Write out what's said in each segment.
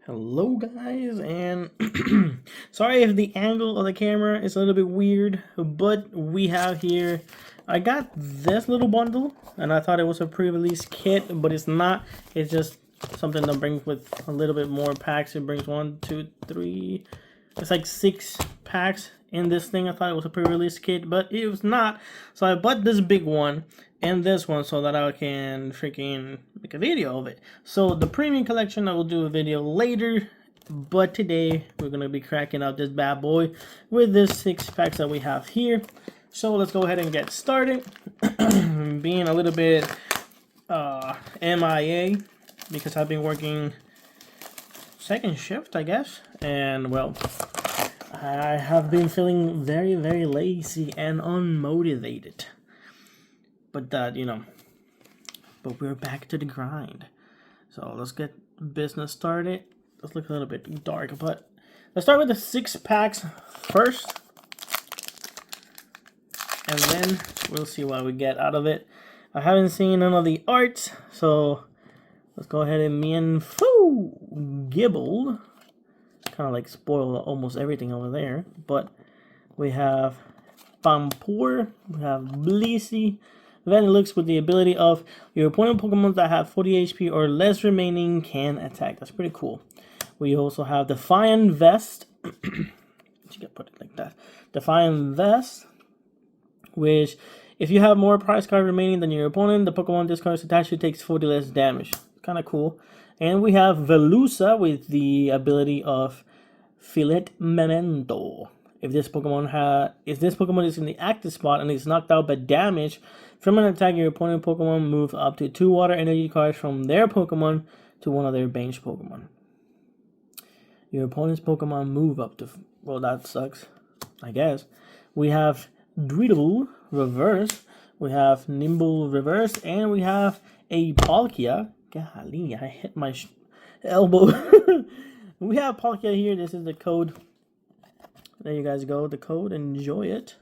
Hello guys, and sorry if the angle of the camera is a little bit weird, but we have here, I got this little bundle and I thought it was a pre-release kit, but it's not. It's just something that brings with a little bit more packs. It brings 1, 2, 3, it's like 6 packs in this thing. I thought it was a pre-release kit, but it was not. So I bought this big one and this one so that I can freaking make a video of it. So the premium collection, I will do a video later, but today we're gonna be cracking out this bad boy with this 6 packs that we have here. So let's go ahead and get started. Being a little bit MIA because I've been working second shift, I guess, and well, I have been feeling very lazy and unmotivated. But but we're back to the grind. So let's get business started. Let's look a little bit dark, but let's start with the 6 packs first, and then we'll see what we get out of it. I haven't seen none of the arts, so let's go ahead and Gibble. Kind of like spoil almost everything over there, but we have Pampor, we have Blissey. Then it looks with the ability of your opponent Pokemon that have 40 HP or less remaining can attack. That's pretty cool. We also have Defiant Vest. You can put it like that. Defiant Vest, which if you have more prize card remaining than your opponent, the Pokemon this card is attached to takes 40 less damage. Kind of cool. And we have Velusa with the ability of Filet Memento. If this Pokemon is in the active spot and is knocked out by damage from an attack, your opponent Pokemon move up to 2 water energy cards from their Pokemon to one of their bench Pokemon. Your opponent's Pokemon move up to... Well, that sucks, I guess. We have Driddle Reverse. We have Nimble Reverse. And we have a Palkia. Golly, I hit my elbow. We have Palkia here. This is the code. There you guys go, the code, enjoy it.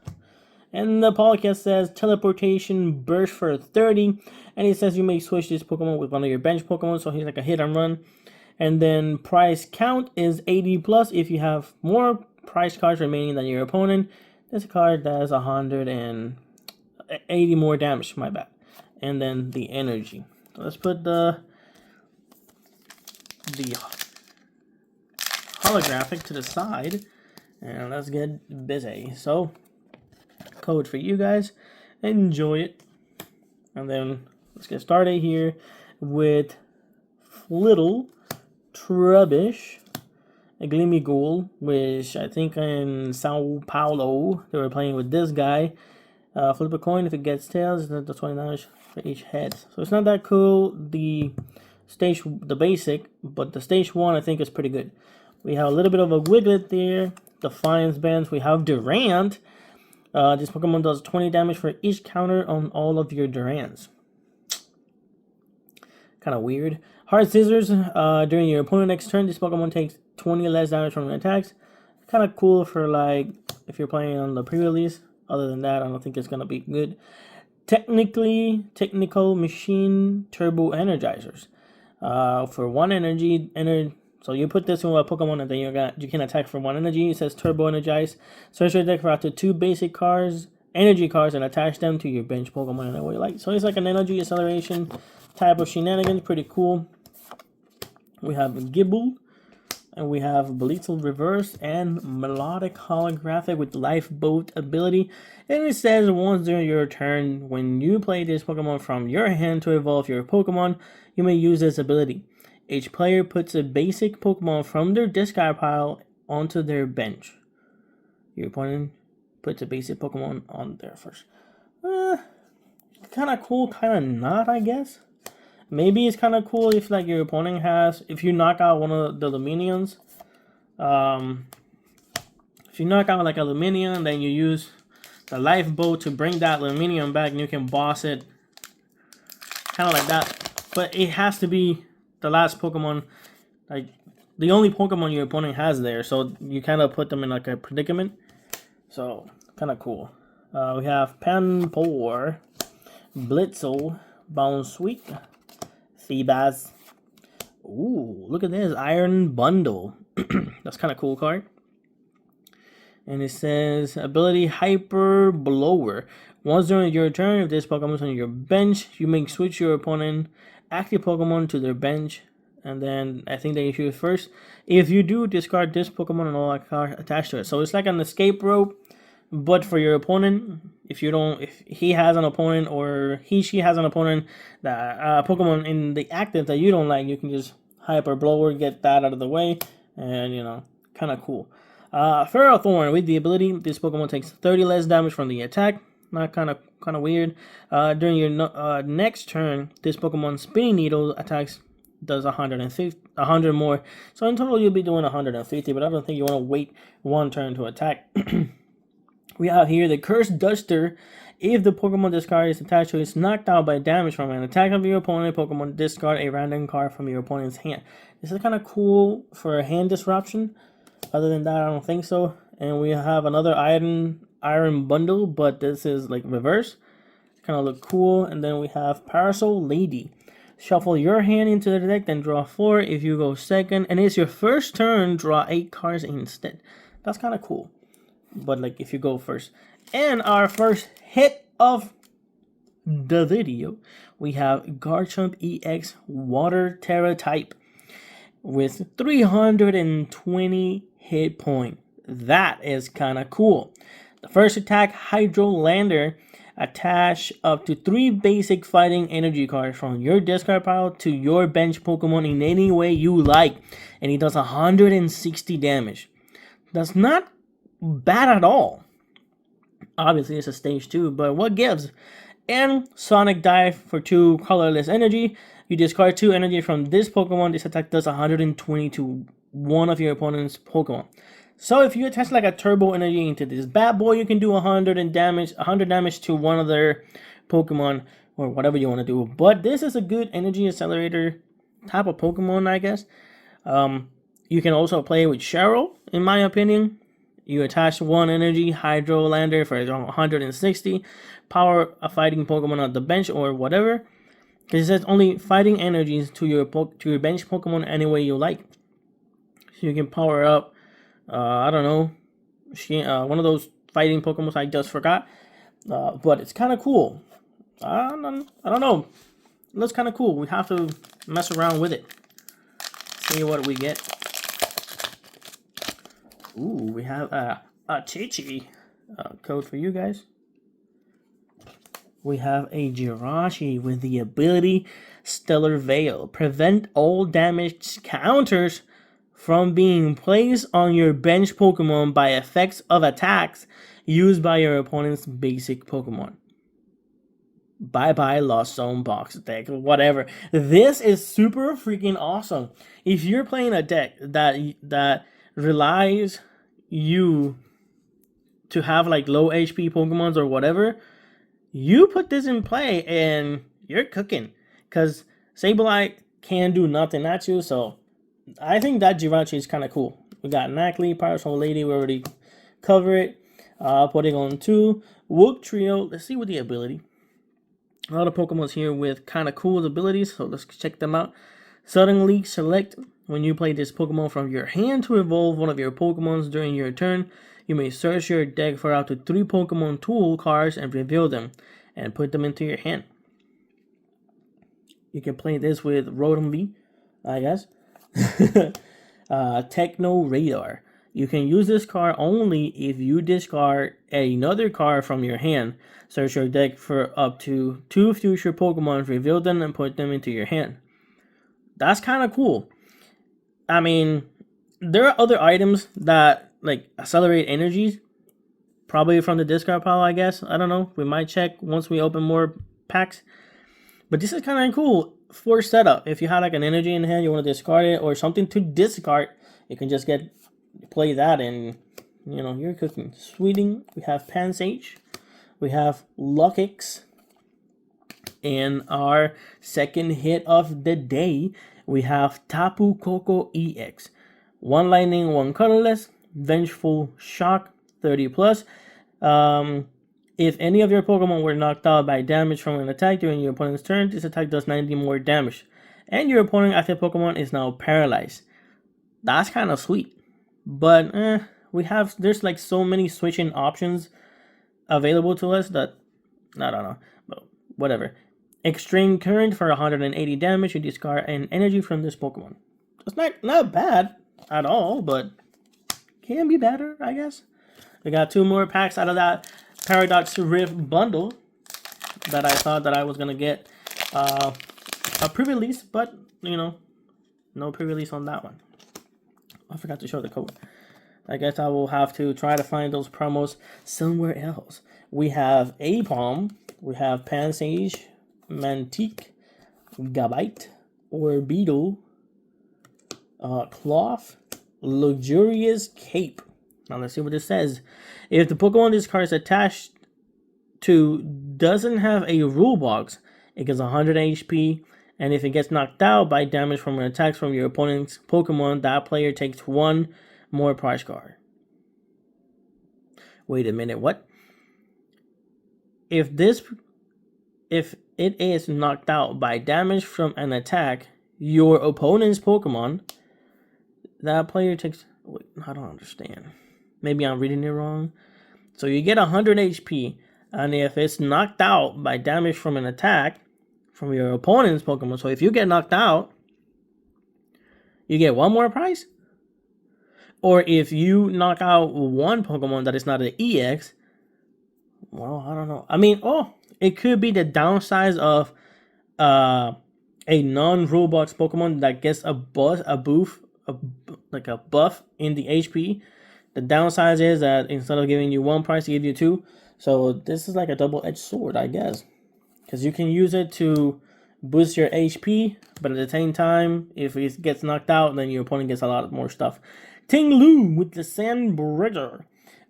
And the Palkia says teleportation burst for 30, and it says you may switch this Pokemon with one of your bench Pokemon, so he's like a hit and run. And then prize count is 80 plus if you have more prize cards remaining than your opponent. There's a card that has 180 more damage, my bad. And then the energy. So let's put the holographic to the side. And let's get busy. So, code for you guys. Enjoy it. And then let's get started here with Little Trubbish, a Gleamy-Ghoul, which I think in Sao Paulo they were playing with this guy. Flip a coin. If it gets tails, that's the 20 damage for each head. So it's not that cool. The basic, but the stage 1 I think is pretty good. We have a little bit of a Wiglet there. Defiance Bands. We have Durant. This Pokemon does 20 damage for each counter on all of your Durants. Kind of weird. Hard Scissors. During your opponent's next turn, this Pokemon takes 20 less damage from attacks. Kind of cool for like if you're playing on the pre-release. Other than that, I don't think it's gonna be good. Technical Machine Turbo Energizers. For 1 energy. So you put this in a Pokemon and then you can attack for 1 energy. It says Turbo Energize. Search your deck for up to 2 basic cards, energy cards, and attach them to your bench Pokemon in a way you like. So it's like an energy acceleration type of shenanigans. Pretty cool. We have Gibble. And we have Blissey Reverse and Melodic Holographic with Lifeboat ability. And it says once during your turn, when you play this Pokemon from your hand to evolve your Pokemon, you may use this ability. Each player puts a basic Pokemon from their discard pile onto their bench. Your opponent puts a basic Pokemon on there first. Kind of cool, kind of not, I guess. Maybe it's kind of cool if like your opponent has, if you knock out one of the Luminions. If you knock out like a Luminion, then you use the Lifeboat to bring that Luminion back and you can boss it. Kind of like that. But it has to be the last Pokemon, like the only Pokemon your opponent has there, so you kind of put them in like a predicament. So kind of cool. We have Pampor, Blitzel, Bounsweet, Feebas, Ooh, look at this Iron Bundle. That's kind of cool card. And it says ability Hyper Blower. Once during your turn, if this Pokemon is on your bench, you may switch your opponent active Pokemon to their bench. And then I think they issue it first. If you do, discard this Pokemon and all cards attached to it. So it's like an escape rope, but for your opponent. If he has an opponent or she has an opponent that Pokemon in the active that you don't like, you can just Hyper Blower, get that out of the way, and kind of cool. Ferrothorn with the ability, this Pokemon takes 30 less damage from the attack. Not kind of weird. During your next turn, this Pokemon Spinning Needle attacks does 100 more. So in total, you'll be doing 150. But I don't think you want to wait one turn to attack. We have here the Cursed Duster. If the Pokemon discard is attached to it, is knocked out by damage from an attack of your opponent, Pokemon discard a random card from your opponent's hand. This is kind of cool for a hand disruption. Other than that, I don't think so. And we have another iron bundle, but this is like reverse. Kind of look cool. And then we have Parasol Lady. Shuffle your hand into the deck, then draw 4. If you go second, and it's your first turn, draw 8 cards instead. That's kind of cool. But like if you go first. And our first hit of the video, we have Garchomp EX Water Terra type with 320 hit point. That is kind of cool. The first attack, Hydrolander, attach up to 3 basic fighting energy cards from your discard pile to your bench Pokemon in any way you like, and it does 160 damage. That's not bad at all. Obviously it's a stage 2, but what gives? And Sonic Dive for 2 colorless energy. You discard 2 energy from this Pokemon. This attack does 120 to one of your opponent's Pokemon. So if you attach like a turbo energy into this bad boy, you can do 100 damage to one of their Pokemon or whatever you want to do. But this is a good energy accelerator type of Pokemon, I guess. You can also play with Cheryl, in my opinion. You attach 1 energy, Hydrolander for 160, power a fighting Pokemon on the bench or whatever. Because it says only fighting energies to your bench Pokemon any way you like. So you can power up, I don't know, one of those fighting Pokemon I just forgot. But it's kind of cool. I don't know. It looks kind of cool. We have to mess around with it. See what we get. Ooh, we have a Chichi code for you guys. We have a Jirachi with the ability Stellar Veil. Prevent all damage counters from being placed on your bench Pokemon by effects of attacks used by your opponent's basic Pokemon. Bye-bye Lost Zone box deck, whatever. This is super freaking awesome. If you're playing a deck that relies you to have like low HP Pokemons or whatever, you put this in play and you're cooking. Because Sableye can do nothing at you, so I think that Jirachi is kind of cool. We got Nacli, Parasol Lady, we already covered it. Putting on 2. Wook Trio, let's see what the ability. A lot of Pokemons here with kind of cool abilities, so let's check them out. Suddenly select when you play this Pokemon from your hand to evolve one of your Pokemons during your turn. You may search your deck for up to 3 Pokemon tool cards and reveal them and put them into your hand. You can play this with Rotom, I guess. Techno Radar. You can use this card only if you discard another card from your hand. Search your deck for up to 2 future Pokemon, reveal them, and put them into your hand. That's kind of cool. I mean, there are other items that like accelerate energies, probably from the discard pile, I guess. I don't know. We might check once we open more packs. But this is kind of cool for setup. If you have like an energy in hand, you want to discard it or something to discard, you can just play that and you're cooking. Sweeting, we have Pansage, we have Luckix, and our second hit of the day, we have Tapu Koko EX. 1 lightning, 1 colorless, Vengeful Shock, 30 plus. If any of your Pokemon were knocked out by damage from an attack during your opponent's turn, this attack does 90 more damage. and your opponent active Pokemon is now paralyzed. That's kind of sweet, but there's like so many switching options available to us that I don't know, but whatever. Extreme Current for 180 damage. You discard an energy from this Pokemon. It's not bad at all, but can be better, I guess. We got 2 more packs out of that Paradox Rift bundle that I thought that I was gonna get a pre-release, but you know, no pre-release on that one. I forgot to show the code. I guess I will have to try to find those promos somewhere else. We have Apom, we have Pansage, Mantique, Gabite, Orbeetle, Cloth, Luxurious Cape. Now let's see what this says. If the Pokemon this card is attached to doesn't have a rule box, it gets 100 HP, and if it gets knocked out by damage from an attack from your opponent's Pokemon, that player takes 1 more prize card. Wait a minute, what? If it is knocked out by damage from an attack, your opponent's Pokemon, that player takes... Wait, I don't understand. Maybe I'm reading it wrong. So you get 100 HP, and if it's knocked out by damage from an attack from your opponent's Pokemon, so if you get knocked out, you get 1 more prize? Or if you knock out one Pokemon that is not an EX, well, I don't know. I mean, it could be the downside of a non-rule box Pokemon that gets a buff in the HP. The downside is that instead of giving you 1 prize, they give you 2. So this is like a double-edged sword, I guess. Because you can use it to boost your HP, but at the same time, if it gets knocked out, then your opponent gets a lot more stuff. Ting Lu with the Sandbridger.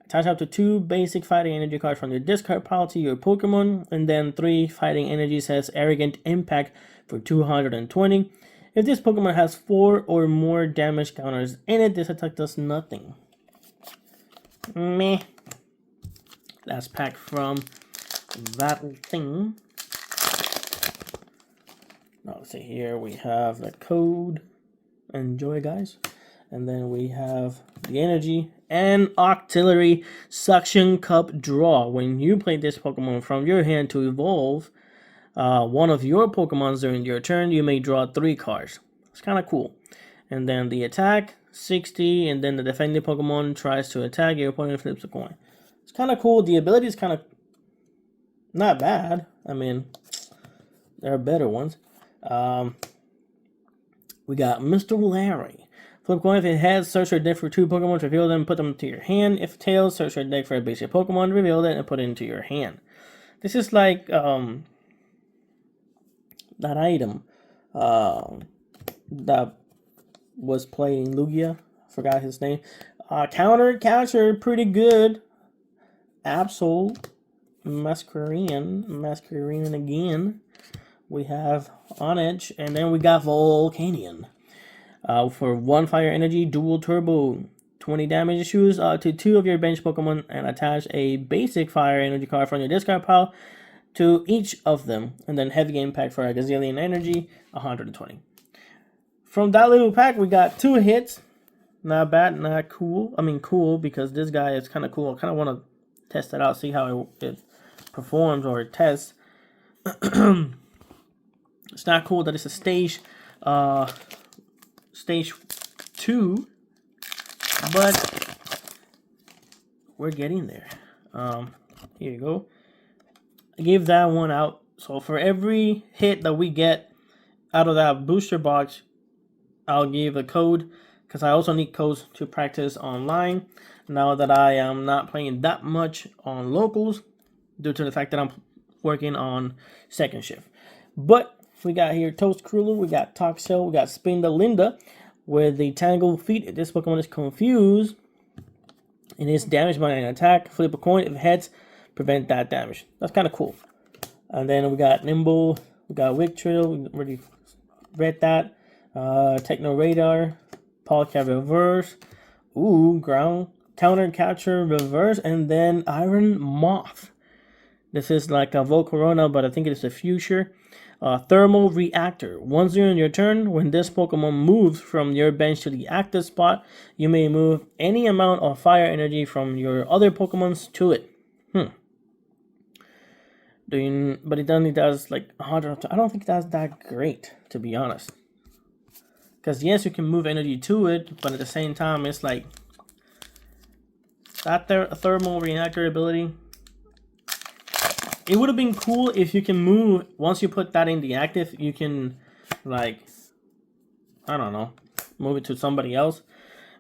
Attach up to 2 basic fighting energy cards from your discard pile to your Pokemon, and then 3 fighting energy says Arrogant Impact for 220. If this Pokemon has 4 or more damage counters in it, this attack does nothing. Meh. Last pack from that thing. Now let's see here. We have the code. Enjoy, guys. And then we have the energy and Octillery Suction Cup Draw. When you play this Pokemon from your hand to evolve one of your Pokemons during your turn, you may draw 3 cards. It's kind of cool. And then the attack, 60, and then the defending Pokemon tries to attack, your opponent flips a coin. It's kind of cool. The ability is kind of not bad. I mean, there are better ones. We got Mr. Larry. Flip coin. If it heads, search your deck for 2 Pokemon, reveal them, put them to your hand. If tails, search your deck for a basic Pokemon, reveal it, and put it into your hand. This is like that item that was playing Lugia. Forgot his name. Counter Catcher, pretty good. Absol, Masquerine again. We have On Edge, and then we got Volcanion. For 1 fire energy, dual turbo, 20 damage. Choose to 2 of your bench Pokemon and attach a basic fire energy card from your discard pile to each of them. And then heavy impact for a gazillion energy, 120. From that little pack, we got 2 hits. Not bad, not cool. I mean, cool because this guy is kind of cool. I kind of want to test it out, see how it performs or it tests. It's not cool that it's a stage 2, but we're getting there. Here you go. I gave that one out. So for every hit that we get out of that booster box, I'll give a code, because I also need codes to practice online now that I am not playing that much on locals due to the fact that I'm working on second shift. But we got here Toast Krulu, we got Toxel, we got Spindalinda with the Tangle Feet. If this Pokemon is confused and is damaged by an attack, flip a coin. If it heads, prevent that damage. That's kind of cool. And then we got Nimble, we got Wictrill, we already read that. Techno Radar, Polka Reverse, Ground Counter Catcher Reverse, and then Iron Moth. This is like a Volcarona, but I think it's a future. Thermal Reactor. Once during your turn, when this Pokemon moves from your bench to the active spot, you may move any amount of fire energy from your other Pokemons to it. But it only does like 100. I don't think that's that great, to be honest. Because yes, you can move energy to it, but at the same time, it's like that thermal reactor ability. It would have been cool if you can move, once you put that in the active, you can, like, I don't know, move it to somebody else.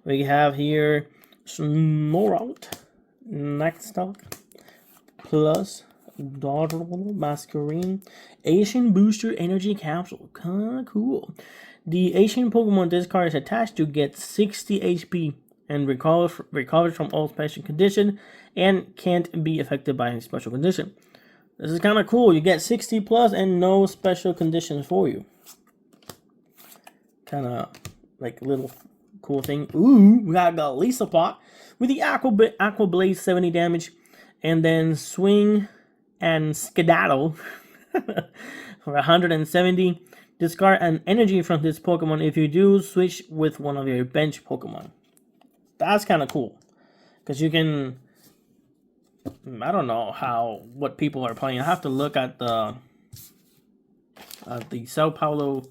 We have here Snorunt, Nextalk, plus Masquerine, Asian Booster Energy Capsule. Kinda cool. The Asian Pokemon this card is attached to get 60 HP and recovers from all special condition and can't be affected by any special condition. This is kind of cool. You get 60 plus and no special conditions for you. Kind of like little cool thing. Ooh, we got Lisa Pot with the Aqua Blaze 70 damage, and then Swing and Skedaddle for 170. Discard an energy from this Pokemon. If you do, switch with one of your bench Pokemon. That's kind of cool, because you can, I don't know what people are playing. I have to look at the Sao Paulo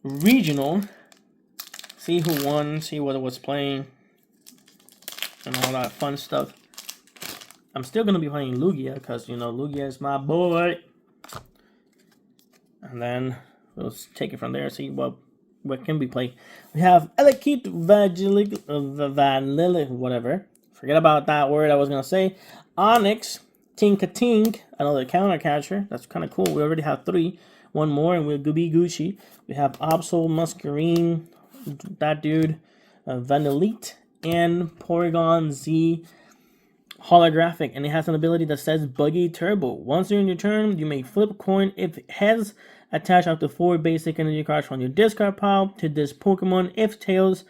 regional, see who won, see what was playing, and all that fun stuff. I'm still gonna be playing Lugia because Lugia is my boy. And then we'll take it from there. See what can be played. We have Elekid Vanilla, whatever. Forget about that word I was going to say. Onyx, Tinkatink, another counter catcher. That's kind of cool. We already have 3. One more and we'll be Gucci. We have Absol, Masquerine, that dude, Vanillite, and Porygon Z holographic. And it has an ability that says Buggy Turbo. Once during your turn, you may flip a coin. If heads, attach up to 4 basic energy cards from your discard pile to this Pokemon. If tails,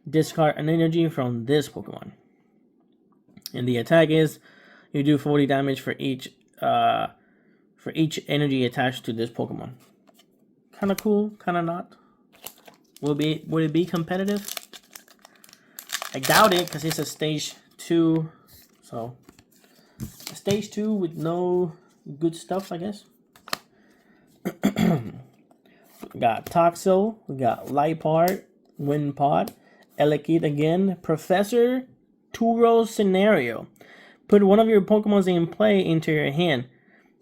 discard an energy from this Pokemon. And the attack is you do 40 damage for each energy attached to this Pokemon. Kind of cool, kind of not. Would it be competitive? I doubt it, because it's a stage 2. So a stage 2 with no good stuff, I guess. We got Toxel, we got Liepard, Windpod, Elekid again, Professor Turo Scenario. Put one of your Pokemons in play into your hand.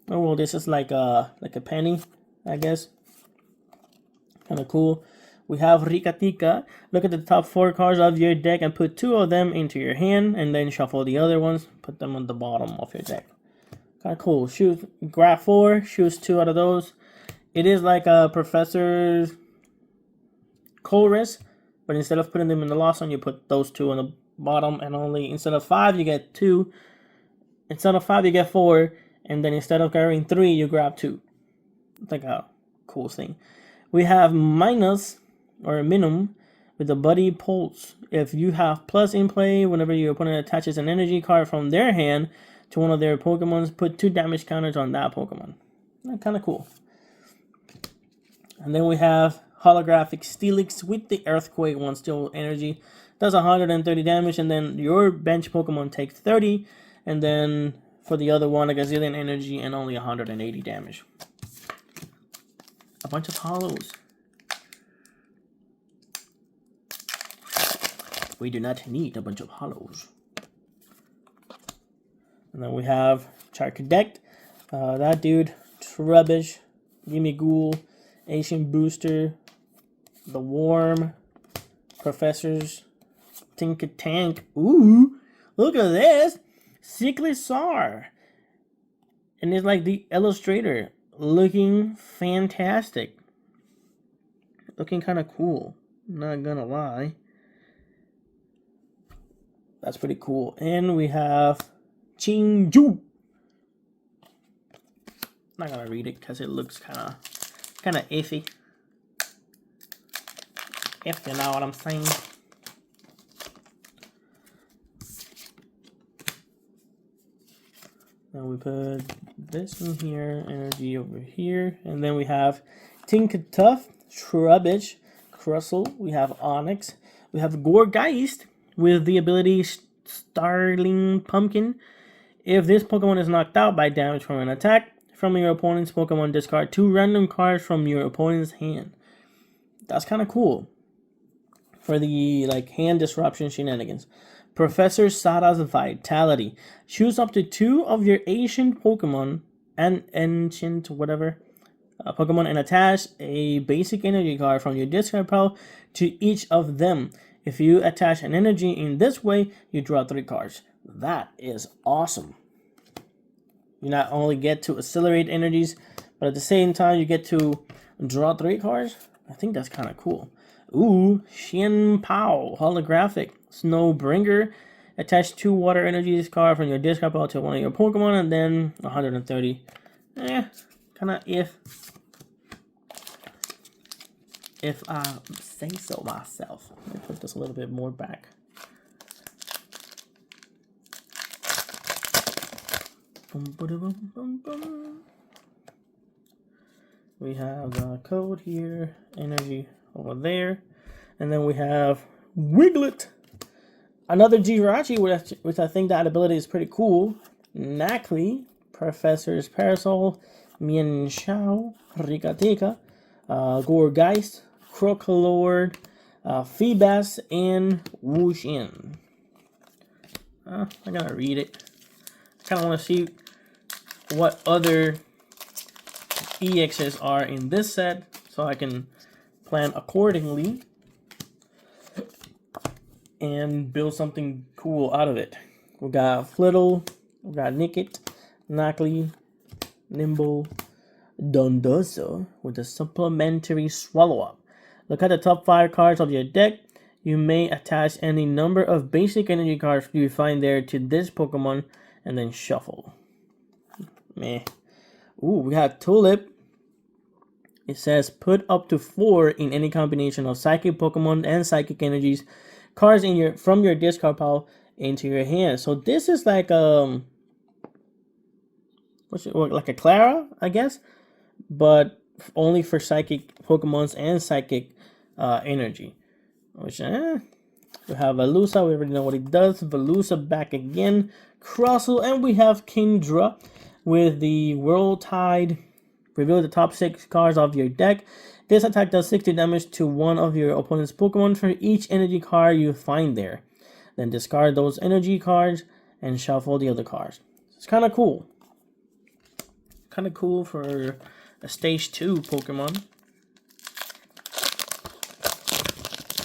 Oh well, this is like a penny, I guess. Kind of cool. We have Rikatika. Look at the top 4 cards of your deck and put 2 of them into your hand, and then shuffle the other ones. Put them on the bottom of your deck. Kind of cool. Grab 4, choose 2 out of those. It is like a Professor's Colress, but instead of putting them in the last one, you put those 2 on the bottom, and only instead of 5, you get 2. Instead of 5, you get 4, and then instead of grabbing 3, you grab 2. It's like a cool thing. We have Minus or Minimum with the Buddy Pulse. If you have Plus in play, whenever your opponent attaches an energy card from their hand to one of their Pokemons, put 2 damage counters on that Pokemon. Kind of cool. And then we have Holographic Steelix with the Earthquake 1 Steel Energy. Does 130 damage, and then your bench Pokemon takes 30. And then for the other one, a Gazillion Energy and only 180 damage. A bunch of hollows. We do not need a bunch of hollows. And then we have Charcadet, that dude, Trubbish, Gimme Ghoul, Asian Booster, the Worm, Professors, Tinkatank. Ooh, look at this! Cyclisar. And it's like the illustrator. Looking fantastic. Looking kind of cool. Not gonna lie. That's pretty cool. And we have Chinju. Not gonna read it because it looks kind of iffy. If you know what I'm saying. And we put this in here, energy over here. And then we have Tinkatuff, Trubbish, Crustle. We have Onyx. We have Gourgeist with the ability Starling Pumpkin. If this Pokemon is knocked out by damage from an attack from your opponent's Pokemon, discard 2 random cards from your opponent's hand. That's kind of cool for the hand disruption shenanigans. Professor Sada's Vitality. Choose up to 2 of your ancient Pokemon and ancient whatever Pokemon and attach a basic energy card from your discard pile to each of them. If you attach an energy in this way, you draw 3 cards. That is awesome. You not only get to accelerate energies, but at the same time you get to draw 3 cards. I think that's kind of cool. Ooh, Xian Pao, holographic. Snowbringer. Attach 2 water energies card from your discard pile to one of your Pokemon, and then 130. Kind of if I say so myself. Let me put this a little bit more back. We have the code here, energy over there, and then we have Wiglet, another Jirachi, which I think that ability is pretty cool. Knackley, Professor's Parasol, Mienshao, Rikatika, Gourgeist, Crocalord, Feebas, and Wushin. I gotta read it. I kind of want to see what other EXs are in this set so I can plan accordingly and build something cool out of it. We got Flittle, we got Nickit, Knackley, Nimble, Dondoso with a supplementary Swallow Up. Look at the top 5 cards of your deck. You may attach any number of basic energy cards you find there to this Pokemon and then shuffle. Meh. Ooh, we have Tulip. It says put up to 4 in any combination of Psychic Pokemon and Psychic Energies cards in from your discard pile into your hand. So this is like like a Clara, I guess, but only for Psychic Pokemons and Psychic Energy. Which we have Velusa. We already know what it does. Velusa back again. Crustle, and we have Kindra with the World Tide. Reveal the top 6 cards of your deck. This attack does 60 damage to one of your opponent's Pokemon for each energy card you find there. Then discard those energy cards and shuffle the other cards. It's kind of cool. Kind of cool for a stage 2 Pokemon.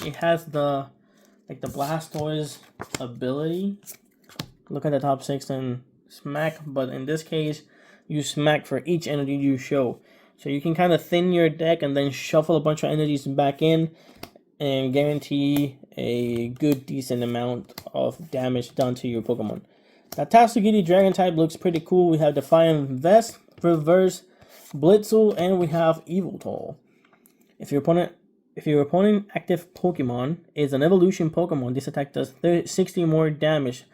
It has the Blastoise ability. Look at the top 6 and smack, but in this case, you smack for each energy you show. So you can kind of thin your deck and then shuffle a bunch of energies back in and guarantee a good, decent amount of damage done to your Pokemon. That Tatsugiri Dragon type looks pretty cool. We have Defiant Vest, Reverse Blitzel, and we have Yveltal. If your opponent active Pokemon is an evolution Pokemon, this attack does 60 more damage,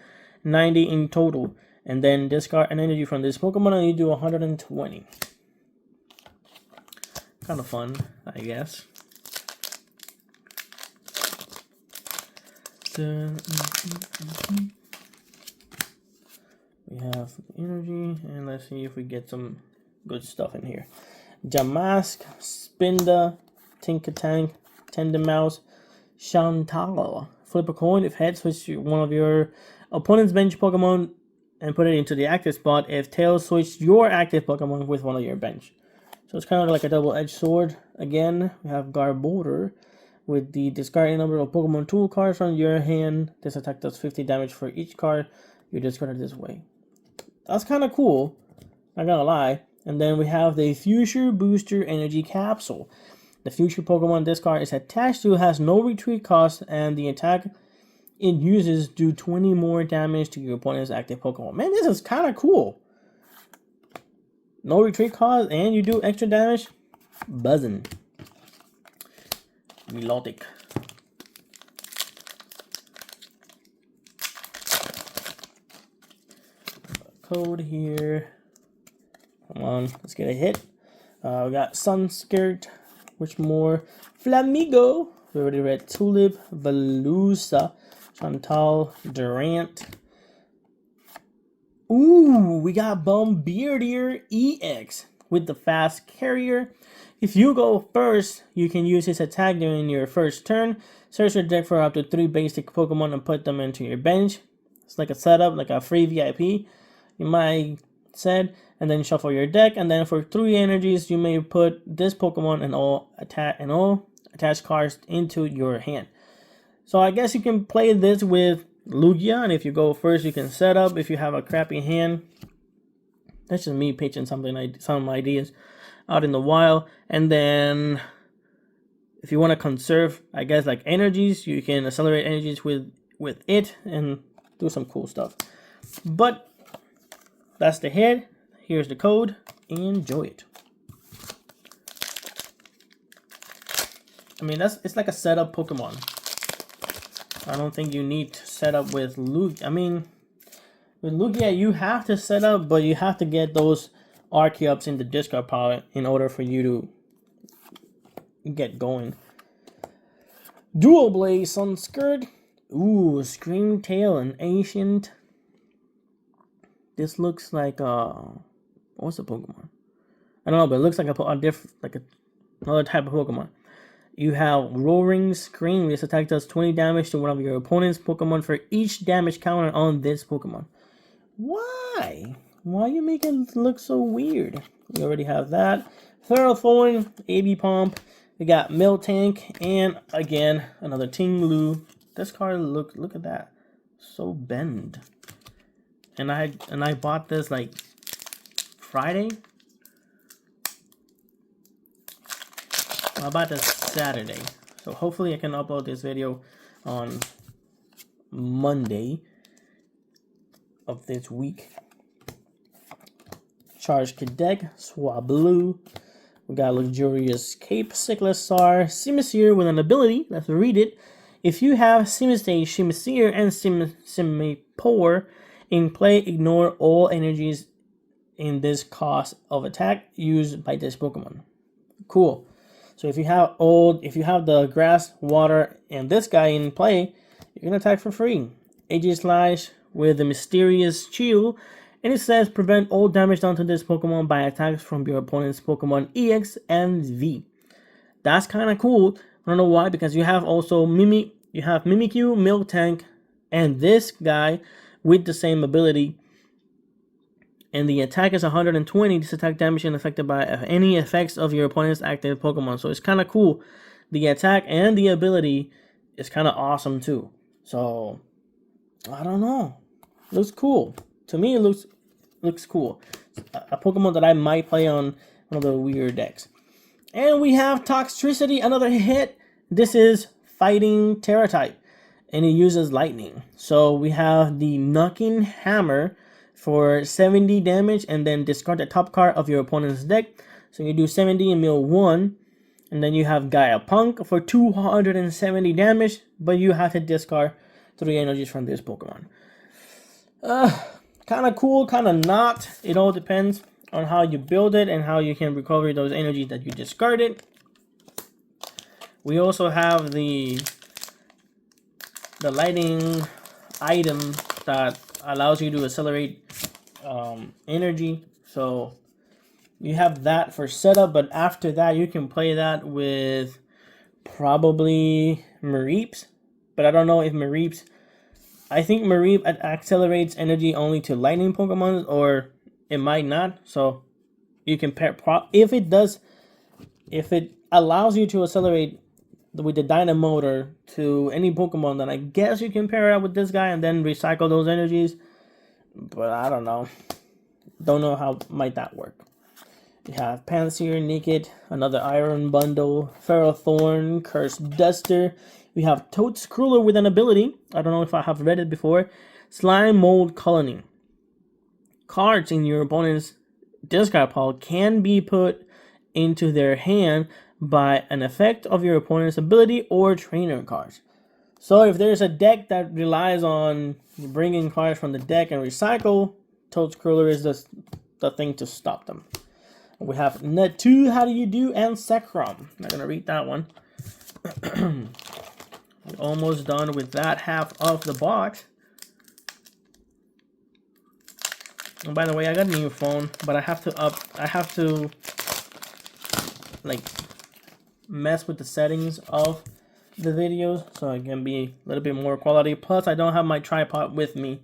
90 in total, and then discard an energy from this Pokemon and you do 120. Kind of fun, I guess. We have energy, and let's see if we get some good stuff in here. Jamask, Spinda, Tinkatank, Tendermouse, Chantal. Flip a coin. If heads, switch one of your opponent's bench Pokemon and put it into the active spot. If tails, switch your active Pokemon with one of your bench. So it's kind of like a double-edged sword. Again, we have Garbodor with the discarding number of Pokemon tool cards from your hand. This attack does 50 damage for each card you discard it this way. That's kind of cool, not gonna lie. And then we have the Future Booster Energy Capsule. The future Pokemon this card is attached to has no retreat cost, and the attack it uses do 20 more damage to your opponent's active Pokemon. Man, this is kind of cool. No retreat cost, and you do extra damage. Buzzing. Melodic. code here. Come on, let's get a hit. We got Sunskirt, which more? Flamigo. We already read Tulip, Velusa, Chantal, Durant. Ooh, we got Bombardier EX with the fast carrier. If you go first, you can use his attack during your first turn. Search your deck for up to 3 basic Pokemon and put them into your bench. It's like a setup, like a free VIP, you might said. And then shuffle your deck. And then for 3 energies, you may put this Pokemon and all attached cards into your hand. So I guess you can play this with Lugia, and if you go first, you can set up if you have a crappy hand. That's just me pitching some ideas out in the wild. And then if you want to conserve, I guess, like energies, you can accelerate energies with it and do some cool stuff. But that's the head. Here's the code. Enjoy it. I mean, it's like a setup Pokemon. I don't think you need to set up with Lugia. I mean, with Lugia, you have to set up, but you have to get those Archeops in the discard pile in order for you to get going. Dual Blade Sunskirt. Ooh, Scream Tail and Ancient. This looks like what's the Pokemon? I don't know, but it looks like another type of Pokemon. You have Roaring Scream. This attack does 20 damage to one of your opponent's Pokemon for each damage counter on this Pokemon. Why? Why you make it look so weird? We already have that. Ferrothorn, AB Pump. We got Miltank, and again another Tinglu. This card, look at that, so bend. And I bought this like Friday. I bought this Saturday, so hopefully I can upload this video on Monday of this week. Charge Cadet, Swablu. We got Luxurious Cape, Cyclosaur, Simisear with an ability. Let's read it. If you have Simisay, Simisear, and Simipour in play, ignore all energies in this cost of attack used by this Pokemon. Cool. So if you have the grass, water, and this guy in play, you can attack for free. Aegislash with the Mysterious Chill, and it says prevent all damage done to this Pokemon by attacks from your opponent's Pokemon EX and V. That's kind of cool. I don't know why, because you have also Mimikyu, Miltank, and this guy with the same ability. And the attack is 120. This attack damage is affected by any effects of your opponent's active Pokemon. So it's kind of cool. The attack and the ability is kind of awesome too. So I don't know. Looks cool. To me, it looks cool. A Pokemon that I might play on one of the weird decks. And we have Toxtricity, another hit. This is Fighting Terra type, and it uses lightning. So we have the Knocking Hammer for 70 damage, and then discard the top card of your opponent's deck. So you do 70 and mill 1, and then you have Gaia Punk for 270 damage, but you have to discard 3 energies from this Pokemon. Kind of cool, kind of not. It all depends on how you build it and how you can recover those energies that you discarded. We also have the lighting item that allows you to accelerate energy. So you have that for setup, but after that you can play that with probably Mareeps. But I don't know if Mareeps... I think Mareep accelerates energy only to lightning Pokemon, or it might not. So you can pair... If it allows you to accelerate with the Dynamotor to any Pokemon, then I guess you can pair it up with this guy and then recycle those energies. But I don't know. Don't know how might that work. You have Pansear, Naked, another Iron Bundle, Ferrothorn, Cursed Duster. We have Toadscrueler with an ability. I don't know if I have read it before. Slime Mold Colony. Cards in your opponent's discard pile can be put into their hand by an effect of your opponent's ability or trainer cards. So if there's a deck that relies on bringing cards from the deck and recycle, Toad Scroller is the thing to stop them. We have Natu, How Do You Do, and Zekrom. I'm not gonna read that one. We're almost done with that half of the box. And by the way, I got a new phone, but I have to like mess with the settings of the videos so it can be a little bit more quality. Plus, I don't have my tripod with me,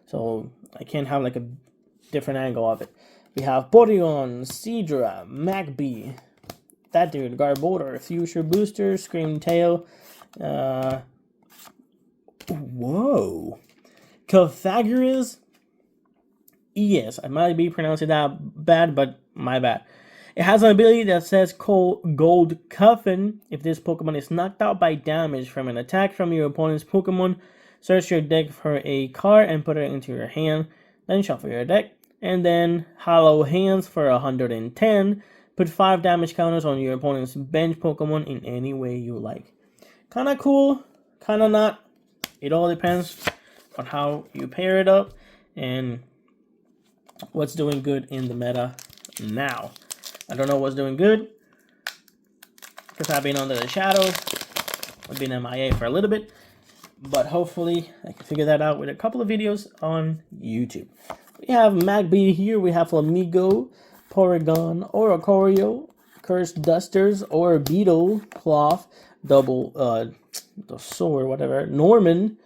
so I can't have like a different angle of it. We have Porygon, Seadra, Magby, that dude, Garbodor, Future Booster, Scream Tail, whoa, Pythagoras. Yes, I might be pronouncing that bad, but my bad. It has an ability that says Gold Coffin. If this Pokemon is knocked out by damage from an attack from your opponent's Pokemon, search your deck for a card and put it into your hand. Then shuffle your deck. And then Hollow Hands for 110. Put 5 damage counters on your opponent's bench Pokemon in any way you like. Kinda cool, kinda not. It all depends on how you pair it up and what's doing good in the meta now. I don't know what's doing good because I've been under the shadow. I've been MIA for a little bit, but hopefully I can figure that out with a couple of videos on YouTube. We have Magby here. We have Flamigo, Porygon, Oricorio, Cursed Dusters, or Beetle, Cloth, Double, the sword, whatever. Norman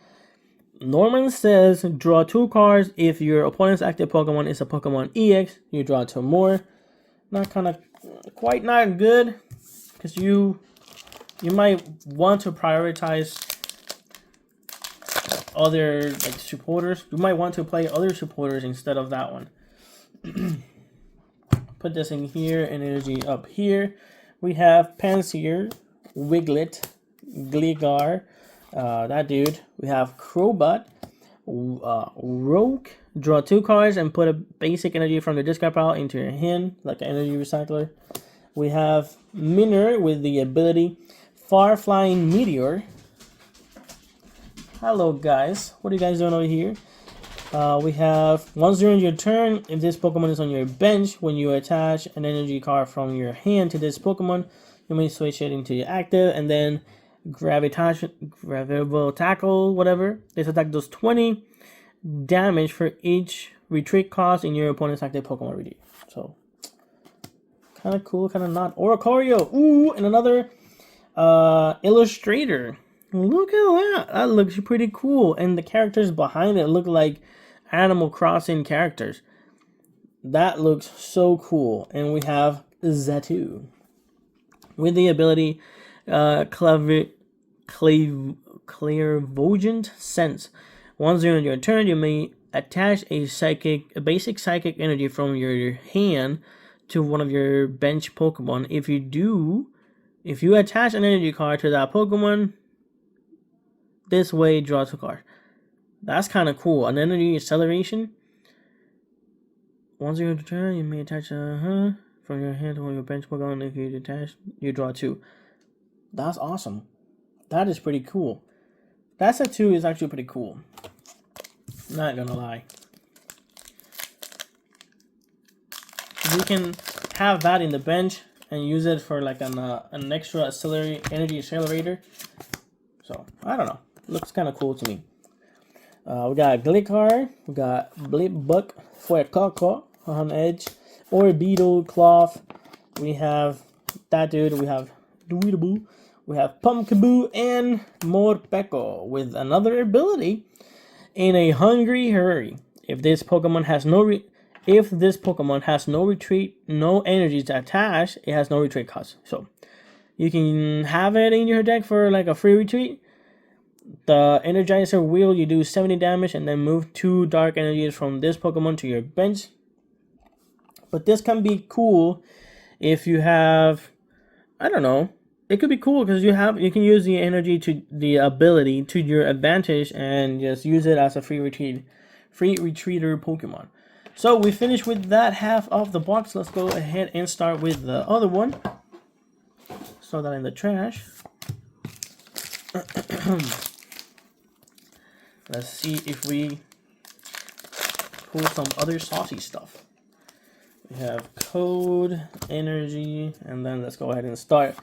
says, draw 2 cards. If your opponent's active Pokemon is a Pokemon EX, you draw 2 more. Not quite not good, because you might want to prioritize other like supporters. You might want to play other supporters instead of that one. Put this in here and energy up here. We have Pansear, Wiglet, Gligar, that dude. We have Crowbat, Rogue. Draw 2 cards and put a basic energy from the discard pile into your hand, like an energy recycler. We have Minor with the ability Far Flying Meteor. Hello guys, what are you guys doing over here? We have once during your turn, if this Pokemon is on your bench, when you attach an energy card from your hand to this Pokemon, you may switch it into your active, and then Gravital Tackle, whatever. This attack does 20 damage for each retreat cost in your opponent's active Pokemon ready. So, kind of cool, kind of not. Oricorio, ooh, and another illustrator. Look at that. That looks pretty cool. And the characters behind it look like Animal Crossing characters. That looks so cool. And we have Zatu with the ability Clairvoyant Sense. Once during your turn, you may attach a basic psychic energy from your hand to one of your bench Pokemon. If you attach an energy card to that Pokemon, this way draw 2 cards. That's kind of cool. An energy acceleration. Once during your turn, you may attach from your hand to one of your bench Pokemon. If you attach, you draw 2. That's awesome. That is pretty cool. That set 2 is actually pretty cool. Not gonna lie. You can have that in the bench and use it for like an extra energy accelerator. So I don't know. Looks kind of cool to me. We got Gligar, we got Blipbuck, Fuecoco on Edge, or Beetle, Cloth. We have that dude. We have Dweedaboo. We have Pumpkaboo and Morpeko with another ability. In a hungry hurry. If this Pokemon has no retreat, no energy to attach, it has no retreat cost. So you can have it in your deck for like a free retreat. The Energizer wheel, you do 70 damage and then move 2 dark energies from this Pokemon to your bench. But this can be cool if you have, I don't know. It could be cool because you can use the energy to the ability to your advantage and just use it as a free retreater Pokemon. So we finished with that half of the box. Let's go ahead and start with the other one. Throw that in the trash. Let's see if we pull some other saucy stuff. We have Code, Energy, and then let's go ahead and start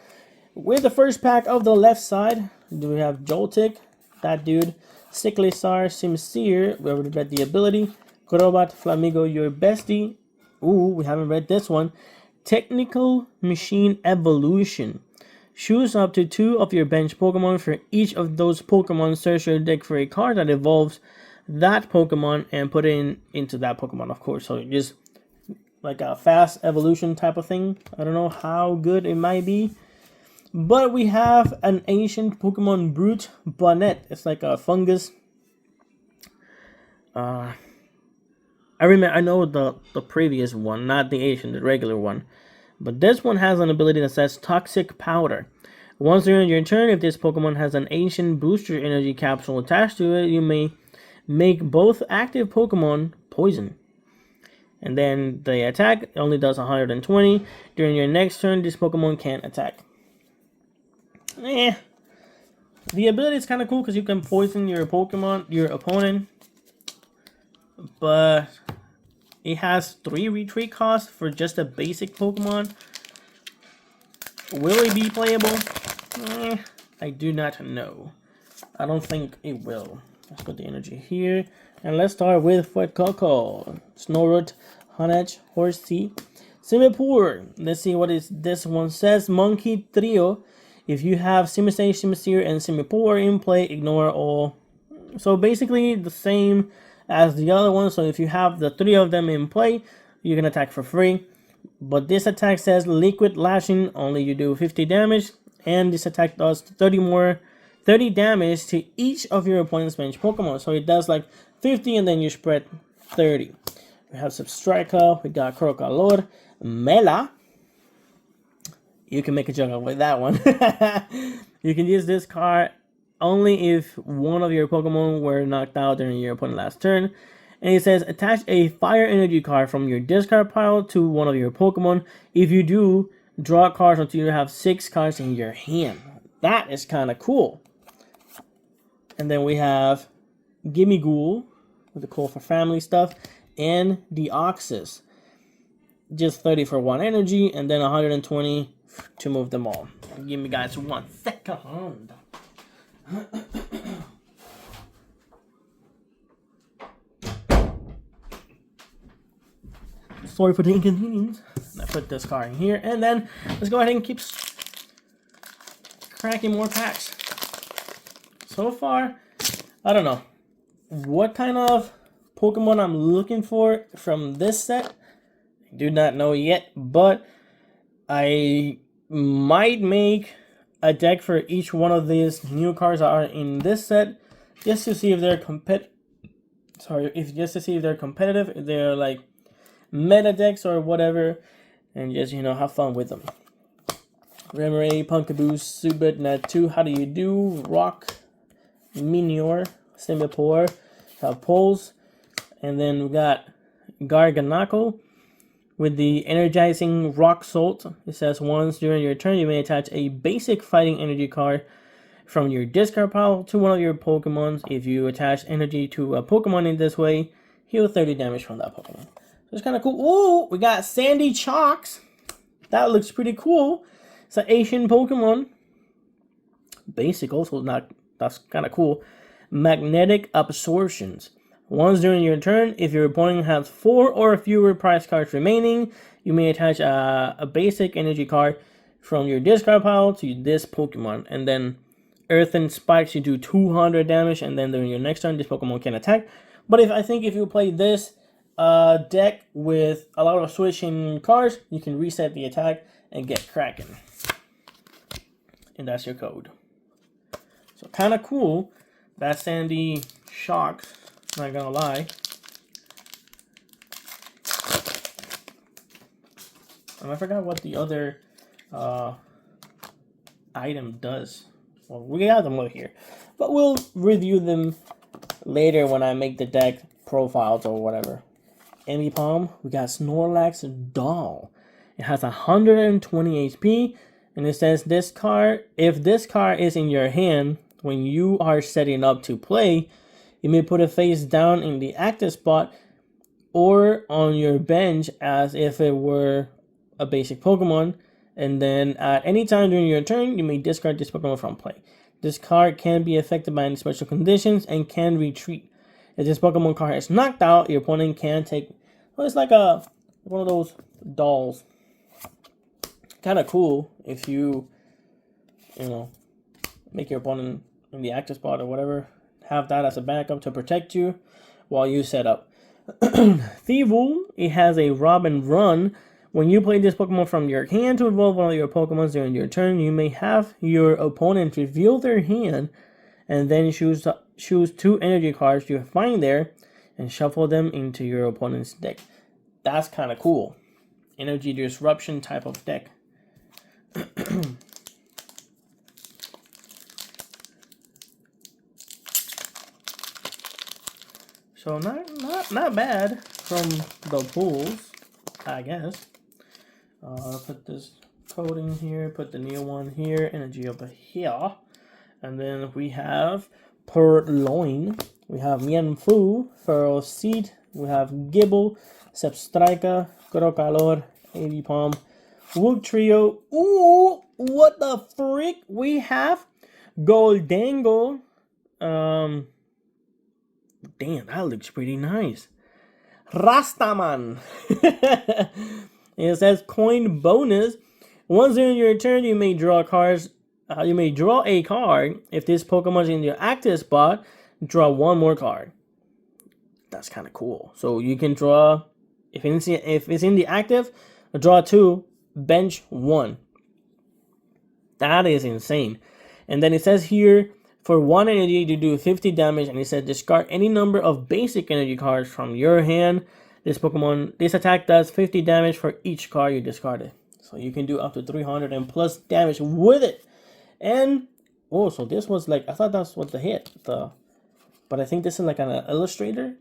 with the first pack of the left side. Do we have Joltik, that dude, Sickly Star, Sincere, we already read the ability, Crobat, Flamigo, your bestie. Ooh, we haven't read this one. Technical Machine Evolution. Choose up to 2 of your bench Pokemon. For each of those Pokemon, search your deck for a card that evolves that Pokemon and put it into that Pokemon, of course. So just like a fast evolution type of thing. I don't know how good it might be. But we have an ancient Pokemon Brute Bonnet. It's like a fungus. I know the previous one, not the Asian, the regular one. But this one has an ability that says Toxic Powder. Once during your turn, if this Pokemon has an Ancient Booster Energy Capsule attached to it, you may make both active Pokemon poison. And then the attack only does 120. During your next turn, this Pokemon can't attack. The ability is kind of cool because you can poison your Pokemon, your opponent. But it has 3 retreat costs for just a basic Pokemon. Will it be playable? I do not know. I don't think it will. Let's put the energy here. And let's start with Fuecoco, Snorunt, Honedge, Horsey, Simipour. Let's see what this one says. Monkey Trio. If you have Simisei, Simisir, and Simipour in play, ignore all. So basically the same as the other one. So if you have the 3 of them in play, you can attack for free. But this attack says Liquid Lashing, only you do 50 damage. And this attack does 30 damage to each of your opponent's bench Pokemon. So it does like 50 and then you spread 30. We have Substrika, we got Crocalor, Mela. You can make a joke with that one. You can use this card only if one of your Pokemon were knocked out during your opponent's last turn. And it says, attach a Fire Energy card from your discard pile to one of your Pokemon. If you do, draw cards until you have 6 cards in your hand. That is kind of cool. And then we have Gimmighoul, with the Call for Family stuff, and Deoxys. Just 30 for 1 energy, and then 120 to move them all. Give me guys 1 second. Sorry for the inconvenience. I put this card in here, and then let's go ahead and keep cracking more packs. So far, I don't know what kind of Pokemon I'm looking for from this set. I do not know yet, but I might make a deck for each one of these new cards that are in this set, just to see if they're competitive. If they're like meta decks or whatever, and just have fun with them. Remoraid, Punkaboo, Subit, Natu, how do you do? Rock, Meteor, Simipour, have Pulse, and then we got Garganacl with the Energizing Rock Salt. It says once during your turn you may attach a basic Fighting Energy card from your discard pile to one of your Pokemon. If you attach energy to a Pokemon in this way, heal 30 damage from that Pokemon. So it's kind of cool. Ooh, we got Sandy Chalks. That looks pretty cool. It's an Asian Pokemon. Basic also, that's kind of cool. Magnetic Absorptions. Once during your turn, if your opponent has 4 or fewer prize cards remaining, you may attach a basic energy card from your discard pile to this Pokemon. And then Earthen Spikes, you do 200 damage, and then during your next turn, this Pokemon can attack. But if you play this deck with a lot of switching cards, you can reset the attack and get cracking. And that's your code. So kind of cool. That Sandy Shocks, not gonna lie. And I forgot what the other item does. Well, we got them over here, but we'll review them later when I make the deck profiles or whatever. Palm, we got Snorlax Doll. It has 120 HP, and it says this card, if this card is in your hand when you are setting up to play, you may put it face down in the active spot or on your bench as if it were a basic Pokemon. And then at any time during your turn, you may discard this Pokemon from play. This card can be affected by any special conditions and can retreat. If this Pokemon card is knocked out, your opponent can take... Well, it's like one of those dolls. Kind of cool if you know, make your opponent in the active spot or whatever. Have that as a backup to protect you while you set up. Thievul, it has a Rob and Run. When you play this Pokemon from your hand to evolve one of your Pokemon during your turn, you may have your opponent reveal their hand and then choose 2 energy cards you find there and shuffle them into your opponent's deck. That's kind of cool. Energy disruption type of deck. So not bad from the pools, I guess. Put this code in here, put the new one here, energy over here. And then we have Purloin, we have Mienfoo, Feral Seed, we have Gibble, Sepstrika, Crocalor, Avipom, Wook Trio. Ooh, what the frick? We have Goldango. Damn, that looks pretty nice. Rastaman. It says coin bonus. Once during your turn, you may draw cards. You may draw a card. If this Pokemon is in your active spot, draw 1 more card. That's kind of cool. So you can draw, if it's in the active, draw 2, bench 1. That is insane. And then it says here, for 1 energy to do 50 damage, and it says discard any number of basic energy cards from your hand. This attack does 50 damage for each card you discarded. So you can do up to 300 and plus damage with it. And oh, so this was like, I thought that's what the hit. But I think this is like an illustrator.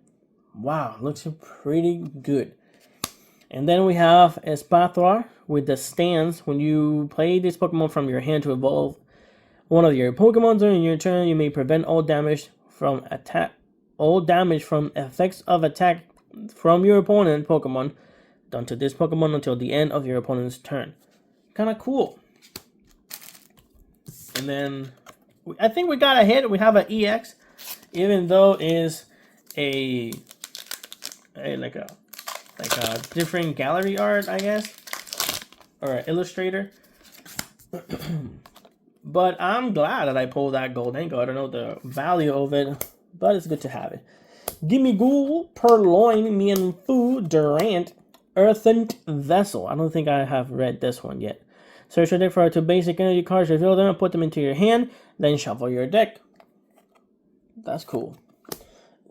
Wow, looks pretty good. And then we have Espathra with the stance. When you play this Pokemon from your hand to evolve one of your Pokemon during your turn, you may prevent all damage from effects of attack from your opponent Pokemon done to this Pokemon until the end of your opponent's turn. Kind of cool. And then I think we got a hit. We have an EX, even though it's like a different gallery art, I guess, or an illustrator. But I'm glad that I pulled that Goldango. I don't know the value of it, but it's good to have it. Gimmighoul, Purloin, Mienfoo, Durant, Earthen Vessel. I don't think I have read this one yet. Search your deck for 2 basic energy cards, reveal them, put them into your hand, then shuffle your deck. That's cool.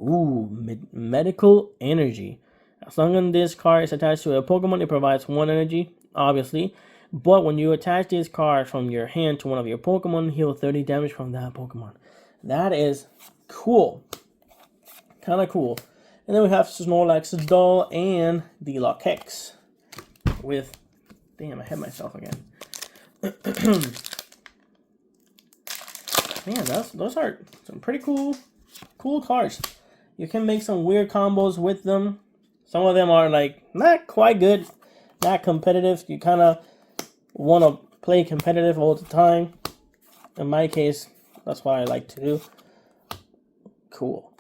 Ooh, Medical Energy. As long as this card is attached to a Pokemon, it provides 1 energy, obviously. But when you attach this card from your hand to one of your Pokemon, heal 30 damage from that Pokemon. That is cool. Kind of cool. And then we have Snorlax Doll and the Lokex with... Damn, I hit myself again. Man, those are some pretty cool cards. You can make some weird combos with them. Some of them are like not quite good, not competitive. You kind of want to play competitive all the time. In my case, that's what I like to do. Cool.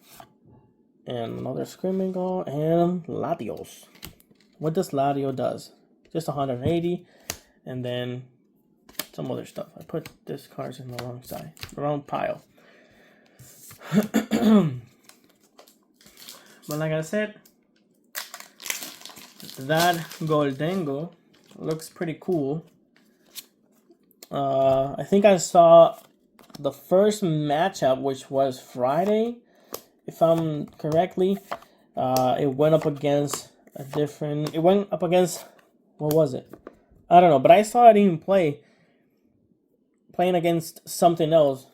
And another Screaming and Latios. What does Latio does? Just 180, and then some other stuff. I put this cards in the wrong pile. But like I said, that Goldango looks pretty cool. I think I saw the first matchup, which was Friday, if I'm correctly. It went up against what was it? I don't know, but I saw it even playing against something else,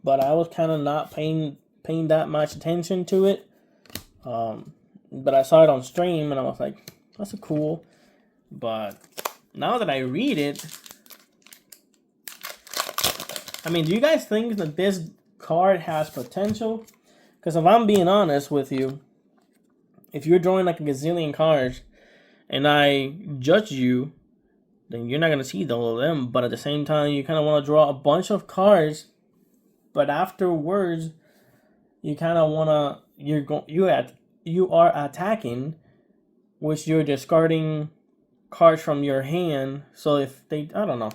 but I was kind of not paying that much attention to it. But I saw it on stream and I was like, that's a cool. But now that I read it, I mean, do you guys think that this card has potential? Because if I'm being honest with you, if you're drawing like a gazillion cards and I judge you, then you're not going to see all of them. But at the same time, you kind of want to draw a bunch of cards, but afterwards, you kind of want to, you are attacking, which you're discarding cards from your hand. So if they, I don't know,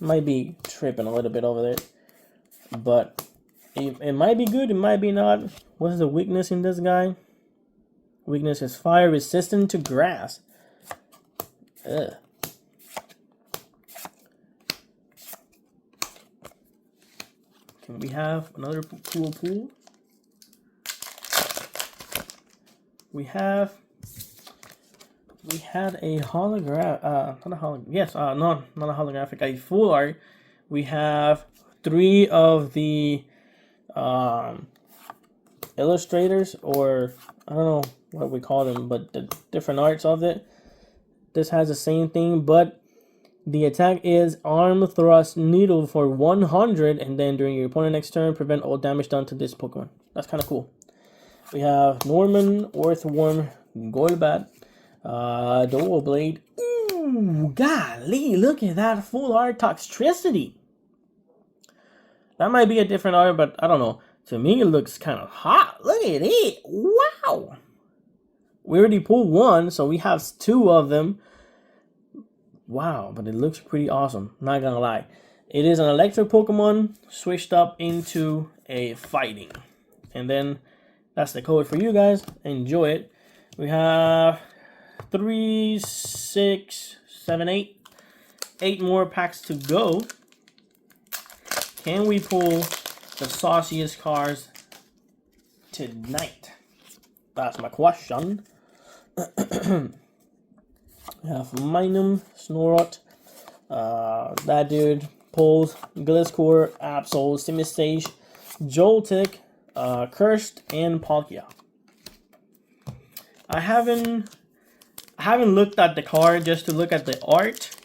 might be tripping a little bit over there, but it might be good, it might be not. What is the weakness in this guy? Weakness is fire resistant to grass. Ugh. Can we have another cool pool? We had a holograph, not a holograph, yes, no, not a holographic, a full art. We have 3 of the illustrators, or I don't know what we call them, but the different arts of it. This has the same thing, but the attack is arm thrust needle for 100, and then during your opponent's next turn, prevent all damage done to this Pokemon. That's kind of cool. We have Norman, Earthworm, Golbat, Double Blade. Ooh, golly, look at that full art Toxtricity. That might be a different art, but I don't know. To me, it looks kind of hot. Look at it. Wow. We already pulled 1, so we have 2 of them. Wow, but it looks pretty awesome. Not gonna lie. It is an electric Pokemon switched up into a fighting. And then that's the code for you guys. Enjoy it. We have 3, 6, 7, 8. 8 more packs to go. Can we pull the sauciest cards tonight? That's my question. We have Minum, Snorlax, that dude pulls Gliscor, Absol, Simistage, Joltik, Cursed, and Palkia. I haven't looked at the card just to look at the art,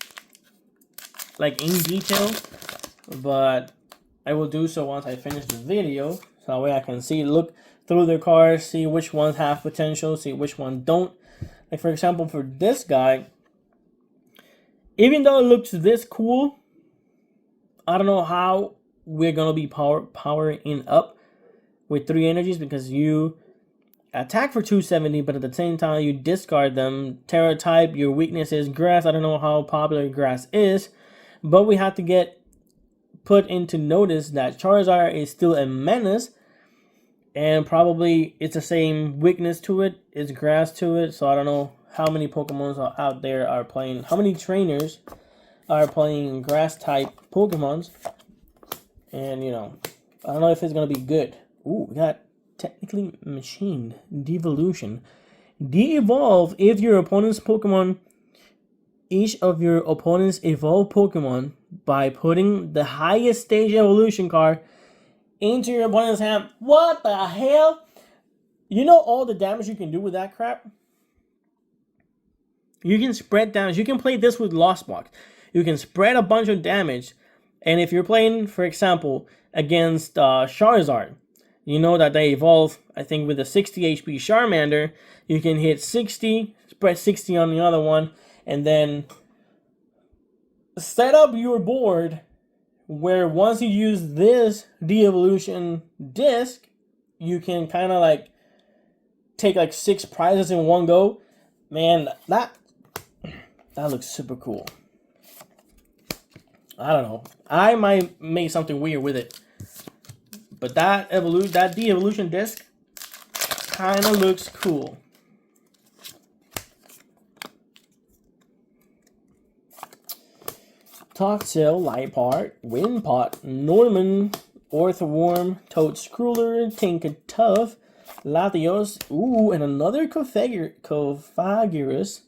like in detail, but I will do so once I finish the video, so that way I can look through the cards, see which ones have potential, see which ones don't. Like for example, for this guy, even though it looks this cool, I don't know how we're gonna be powering up with 3 energies, because you attack for 270, but at the same time you discard them. Terra type, your weakness is grass. I don't know how popular grass is, but we have to get put into notice that Charizard is still a menace, and probably it's the same weakness to it, it's grass to it. So I don't know how many Pokemons are out there are playing, how many trainers are playing grass type Pokemons, and you know, I don't know if it's gonna be good. Ooh, we got technically machined devolution. De-evolve if your opponent's Pokemon, each of your opponent's evolved Pokemon, by putting the highest stage evolution card into your opponent's hand. What the hell? You know all the damage you can do with that crap? You can spread damage. You can play this with Lost Box. You can spread a bunch of damage. And if you're playing, for example, against Charizard, you know that they evolve, I think, with a 60 HP Charmander. You can hit 60, spread 60 on the other one, and then set up your board where once you use this de-evolution disc, you can kind of like take like 6 prizes in one go. Man, that looks super cool. I don't know. I might make something weird with it. But that de-evolution disc kind of looks cool. Toxel, Liepard, Windpot, Norman, Earthworm, Toadscrueler, Tinkatuff, Latios, ooh, and another Cofagirus.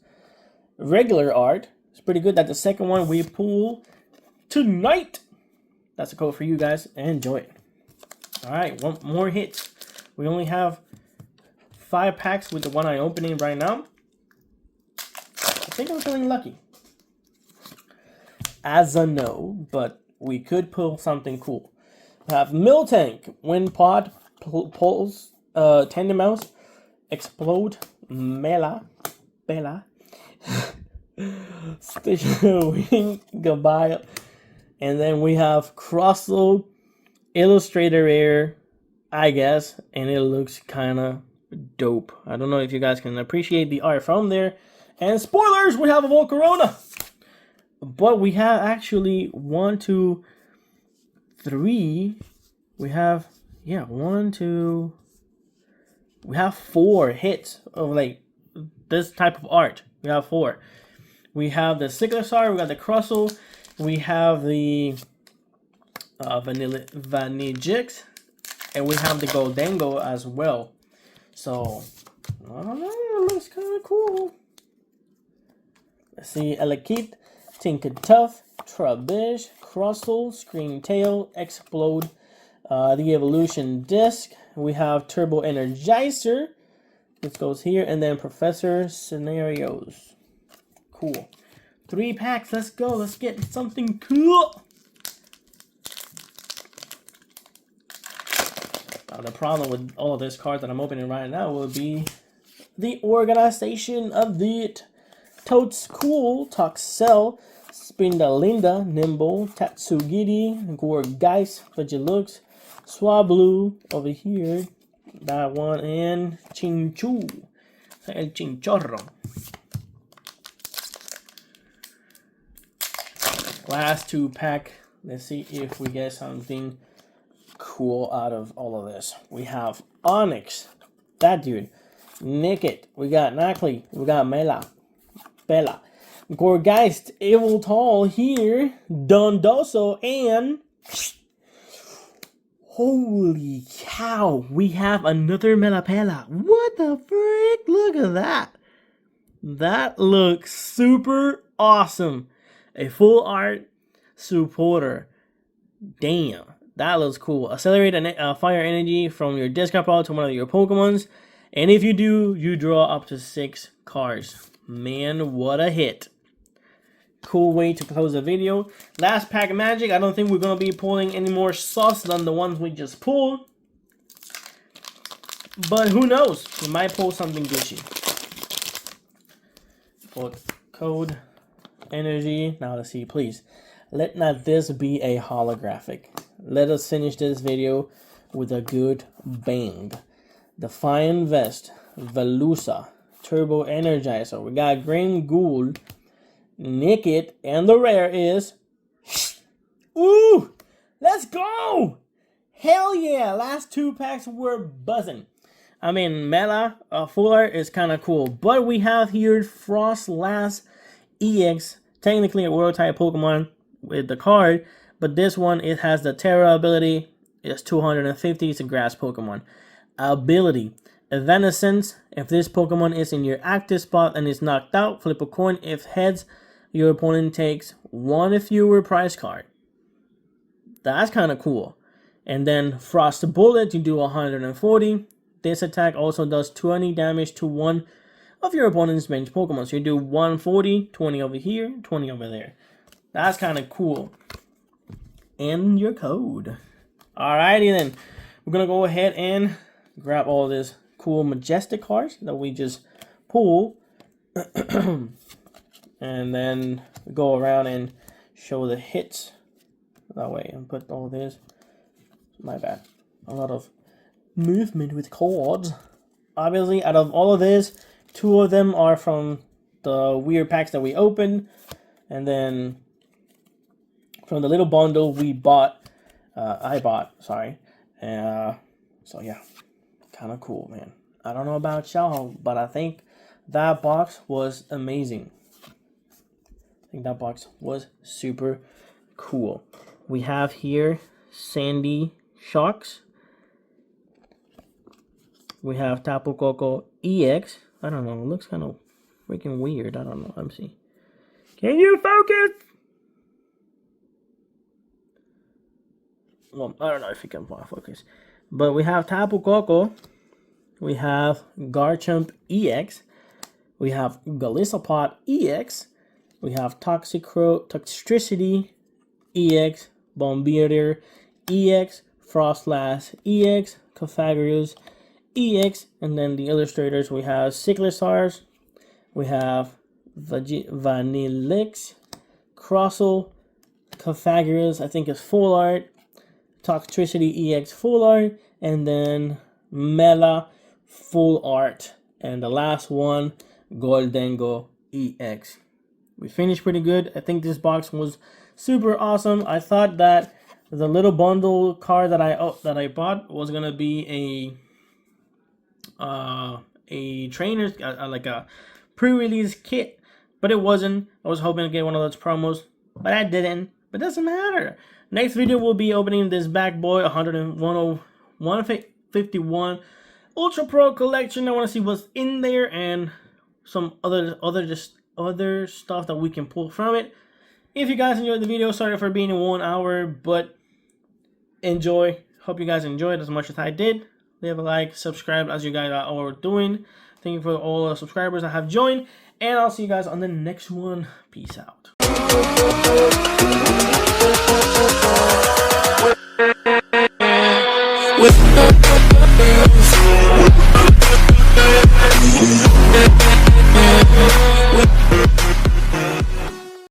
Regular art. It's pretty good. That's the second one we pull tonight. That's a code for you guys. Enjoy it. Alright, one more hit. We only have 5 packs with the one I'm opening right now. I think I'm feeling lucky. As a no, but we could pull something cool. We have Miltank, Windpod, Pulse, Tandemaus, Explode, Bella, Stitcher Wing, goodbye. And then we have Crosslow, Illustrator Air, I guess, and it looks kind of dope. I don't know if you guys can appreciate the art from there. And spoilers, we have a Volcarona. But we have actually 1, 2, 3. We have, yeah, 1, 2. We have 4 hits of like this type of art. We have 4. We have the Cyclosaur, we got the Crustle, we have the Vanillix, and we have the Goldango as well. So, I don't know, it looks kind of cool. Let's see, Elekid, Tinkertuff, Trubbish, Crustle, Scream Tail, Explode, the Evolution Disc. We have Turbo Energizer. This goes here, and then Professor Scenarios. Cool. 3 packs, let's go. Let's get something cool. Now, the problem with all of this cards that I'm opening right now will be the organization of the Totes Cool, Toxel, Spindalinda, Nimble, Tatsugiri, Gourgeist, Vigilux, Swablu over here. That one, and Chinchu. El Chinchorro. Last 2 pack. Let's see if we get something cool out of all of this. We have Onyx. That dude. Nickit. We got Knackley. We got Bella. Gourgeist. Evil Tall here. Dondoso. And holy cow. We have another Melapela. What the frick? Look at that. That looks super awesome. A full art supporter. Damn, that looks cool. Accelerate fire energy from your discard pile to one of your Pokemons. And if you do, you draw up to 6 cards. Man, what a hit. Cool way to close the video. Last pack of magic. I don't think we're going to be pulling any more sauce than the ones we just pulled. But who knows? We might pull something Gucci. Code. Energy. Now let's see, please. Let not this be a holographic. Let us finish this video with a good bang. Defiant Vest, Velusa, Turbo Energizer. We got Green Ghoul, Nickit, and the rare is... Ooh! Let's go! Hell yeah! Last 2 packs were buzzing. I mean, Mela full art is kind of cool. But we have here Frostlass EX, technically a world type Pokemon with the card, but this one, it has the Terra ability. It's 250. It's a grass Pokemon. Ability, Evanescence. If this Pokemon is in your active spot and is knocked out, flip a coin. If heads, your opponent takes 1 fewer prize card. That's kind of cool. And then Frost Bullet, you do 140. This attack also does 20 damage to 1 of your opponent's bench Pokemon. So you do 140, 20 over here, 20 over there. That's kind of cool. And your code. Alrighty then. We're going to go ahead and grab all this cool Majestic cards that we just pulled. And then go around and show the hits. That way. And put all this. My bad. A lot of movement with cards. Obviously, out of all of this, 2 of them are from the weird packs that we opened. And then from the little bundle we bought, I bought, sorry. So yeah, kind of cool, man. I don't know about y'all, but I think that box was amazing. I think that box was super cool. We have here Sandy Shocks. We have Tapu Koko EX. I don't know, it looks kind of freaking weird. I don't know, let me see. Can you focus? Well, I don't know if you can focus. But we have Tapu Koko. We have Garchomp EX. We have Golisopod EX. We have Toxtricity EX. Bombeater EX. Frostlass EX. Cofagrius EX, and then the illustrators, we have Cyclostars, we have Vanillix, Crossel, Cofagrius, I think is full art, Toxtricity EX full art, and then Mela full art, and the last one, Goldengo EX. We finished pretty good. I think this box was super awesome. I thought that the little bundle card that I bought was gonna be a trainer, like a pre-release kit, but it wasn't. I was hoping to get one of those promos, but I didn't. But it doesn't matter. Next video we'll be opening this bad boy 151 Ultra Pro collection. I want to see what's in there and some other stuff that we can pull from it. If you guys enjoyed the video, sorry for being in 1 hour, but enjoy. Hope you guys enjoyed as much as I did. Leave a like, subscribe as you guys are all doing. Thank you for all the subscribers that have joined, and I'll see you guys on the next one. Peace out. With